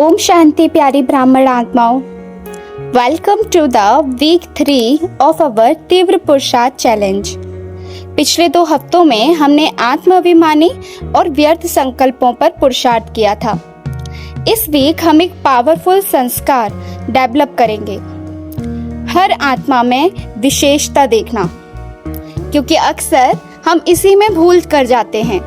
ओम शांति प्यारी ब्राह्मण आत्माओं, welcome to the week 3 of our तीव्र पुरुषार्थ चैलेंज। पिछले 2 हफ्तों में हमने आत्माभिमानी और व्यर्थ संकल्पों पर पुरुषार्थ किया था। इस वीक हम एक पावरफुल संस्कार डेवलप करेंगे, हर आत्मा में विशेषता देखना, क्योंकि अक्सर हम इसी में भूल कर जाते हैं।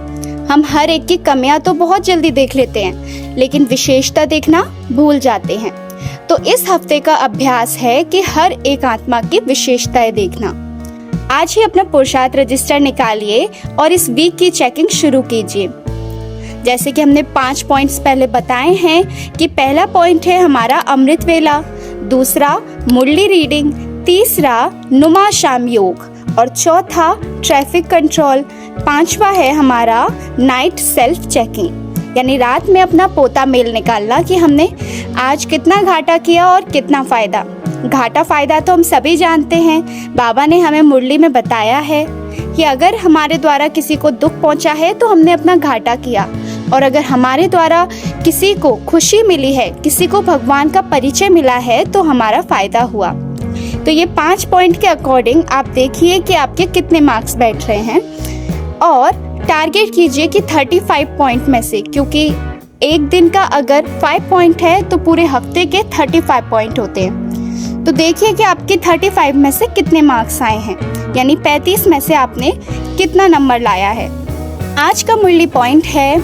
हम हर एक की कमियां तो बहुत जल्दी देख लेते हैं, लेकिन विशेषता देखना भूल जाते हैं। तो इस हफ्ते का अभ्यास है कि हर एक आत्मा की विशेषताएं देखना। आज ही अपना पुरुषार्थ रजिस्टर निकालिए और इस वीक की चेकिंग शुरू कीजिए। जैसे कि हमने 5 पॉइंट्स पहले बताए हैं कि पहला पॉइंट है हमारा अमृत वेला, दूसरा मुरली रीडिंग, तीसरा नुमा शाम योग और चौथा ट्रैफिक कंट्रोल, 5वां है हमारा नाइट सेल्फ चेकिंग, यानी रात में अपना पोता मेल निकालना कि हमने आज कितना घाटा किया और कितना फायदा। घाटा फायदा तो हम सभी जानते हैं, बाबा ने हमें मुरली में बताया है कि अगर हमारे द्वारा किसी को दुख पहुंचा है तो हमने अपना घाटा किया, और अगर हमारे द्वारा किसी को खुशी मिली है, किसी को भगवान का परिचय मिला है तो हमारा फायदा हुआ। तो ये 5 पॉइंट के अकॉर्डिंग आप देखिए कि आपके कितने मार्क्स बैठ रहे हैं और टारगेट कीजिए कि 35 पॉइंट में से, क्योंकि एक दिन का अगर 5 पॉइंट है तो पूरे हफ्ते के 35 पॉइंट होते हैं। तो देखिए कि आपके 35 में से कितने मार्क्स आए हैं, यानी 35 में से आपने कितना नंबर लाया है। आज का मुरली पॉइंट है,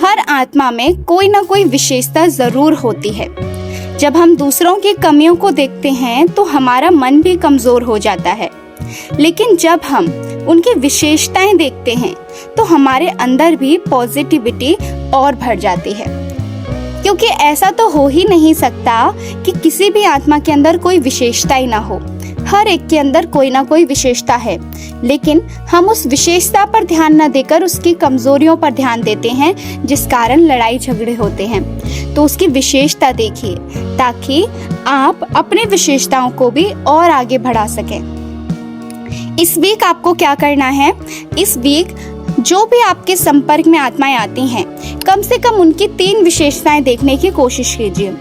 हर आत्मा में कोई ना कोई विशेषता जरूर होती है। जब हम दूसरों की कमियों को देखते हैं तो हमारा मन भी कमजोर हो जाता है, लेकिन जब हम उनकी विशेषताएं देखते हैं तो हमारे अंदर भी पॉजिटिविटी और भर जाती है। क्योंकि ऐसा तो हो ही नहीं सकता कि किसी भी आत्मा के अंदर कोई विशेषता ही ना हो। हर एक के अंदर कोई ना कोई विशेषता है, लेकिन हम उस विशेषता पर ध्यान न देकर उसकी कमजोरियों पर ध्यान देते हैं, जिस कारण लड़ाई झगड़े होते हैं। तो उसकी विशेषता देखिए ताकि आप अपनी विशेषताओं को भी और आगे बढ़ा सकें। इस वीक आपको क्या करना है, इस वीक जो भी आपके संपर्क में आत्माएं आती हैं, कम से कम उनकी 3 विशेषताएं देखने की कोशिश कीजिए।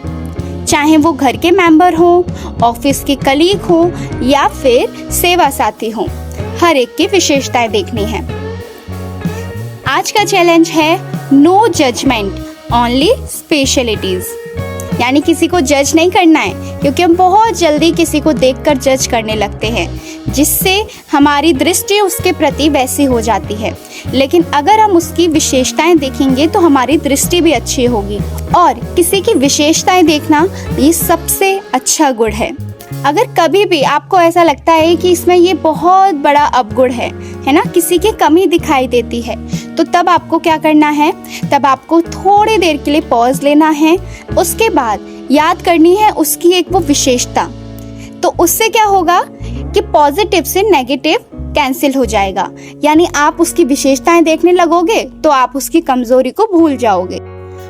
चाहे वो घर के मेंबर हो, ऑफिस के कलीग हो या फिर सेवा साथी हो, हर एक की विशेषताएं देखनी है। आज का चैलेंज है नो जजमेंट, ओनली स्पेशलिटीज, यानी किसी को जज नहीं करना है, क्योंकि हम बहुत जल्दी किसी को देखकर जज करने लगते हैं, जिससे हमारी दृष्टि उसके प्रति वैसी हो जाती है। लेकिन अगर हम उसकी विशेषताएं देखेंगे तो हमारी दृष्टि भी अच्छी होगी, और किसी की विशेषताएं देखना ये सबसे अच्छा गुण है। अगर कभी भी आपको ऐसा लगता है कि इसमें ये बहुत बड़ा अवगुण है ना, किसी की कमी दिखाई देती है, तो तब आपको क्या करना है, तब आपको थोड़ी देर के लिए पॉज लेना है, उसके बाद याद करनी है उसकी एक वो विशेषता। तो उससे क्या होगा कि पॉजिटिव से नेगेटिव कैंसिल हो जाएगा, यानी आप उसकी विशेषताएं देखने लगोगे तो आप उसकी कमजोरी को भूल जाओगे,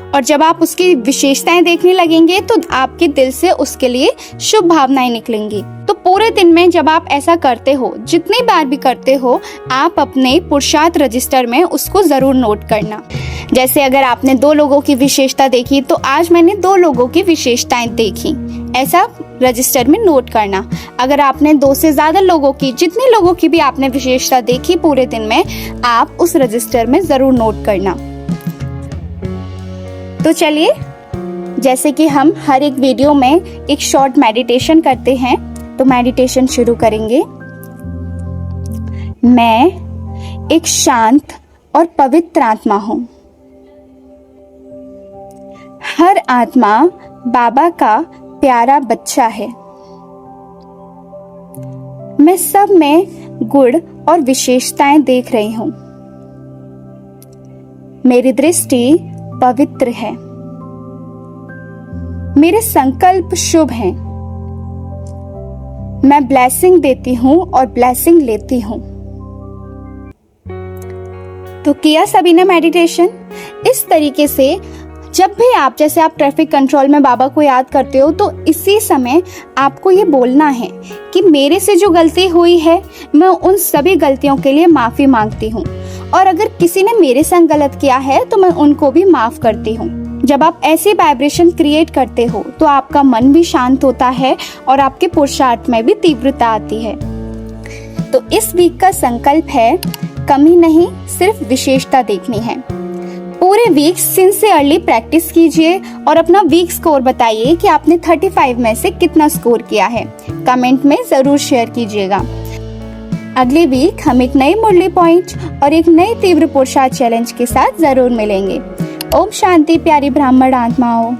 और जब आप उसकी विशेषताएं देखने लगेंगे तो आपके दिल से उसके लिए शुभ भावनाएं निकलेंगी। तो पूरे दिन में जब आप ऐसा करते हो, जितनी बार भी करते हो, आप अपने पुरुषार्थ रजिस्टर में उसको जरूर नोट करना। जैसे अगर आपने 2 लोगों की विशेषता देखी तो आज मैंने 2 लोगों की विशेषताएं देखी, ऐसा रजिस्टर में नोट करना। अगर आपने 2 से ज्यादा लोगों की, जितने लोगों की भी आपने विशेषता देखी पूरे दिन में, आप उस रजिस्टर में जरूर नोट करना। तो चलिए, जैसे कि हम हर एक वीडियो में एक शॉर्ट मेडिटेशन करते हैं, तो मेडिटेशन शुरू करेंगे। मैं एक शांत और पवित्र आत्मा हूँ। हर आत्मा बाबा का प्यारा बच्चा है। मैं सब में गुण और विशेषताएं देख रही हूँ। मेरी दृष्टि पवित्र है। मेरे संकल्प शुभ हैं। मैं ब्लेसिंग देती हूँ और ब्लेसिंग लेती हूँ। तो किया सभी ने मेडिटेशन? इस तरीके से जब भी आप, जैसे आप ट्रैफिक कंट्रोल में बाबा को याद करते हो, तो इसी समय आपको ये बोलना है कि मेरे से जो गलती हुई है, मैं उन सभी गलतियों के लिए माफी मांगती हूँ, और अगर किसी ने मेरे संग गलत किया है तो मैं उनको भी माफ करती हूँ। जब आप ऐसी वाइब्रेशन क्रिएट करते हो तो आपका मन भी शांत होता है और आपके पुरुषार्थ में भी तीव्रता आती है। तो इस वीक का संकल्प है कमी नहीं, सिर्फ विशेषता देखनी है। पूरे वीक सिंसियरली प्रैक्टिस कीजिए और अपना वीक स्कोर बताइए कि आपने 35 में से कितना स्कोर किया है। कमेंट में जरूर शेयर कीजिएगा। अगले वीक हम एक नई मुरली पॉइंट और एक नए तीव्र पुरुषार्थ चैलेंज के साथ जरूर मिलेंगे। ओम शांति प्यारी ब्राह्मण आत्माओं।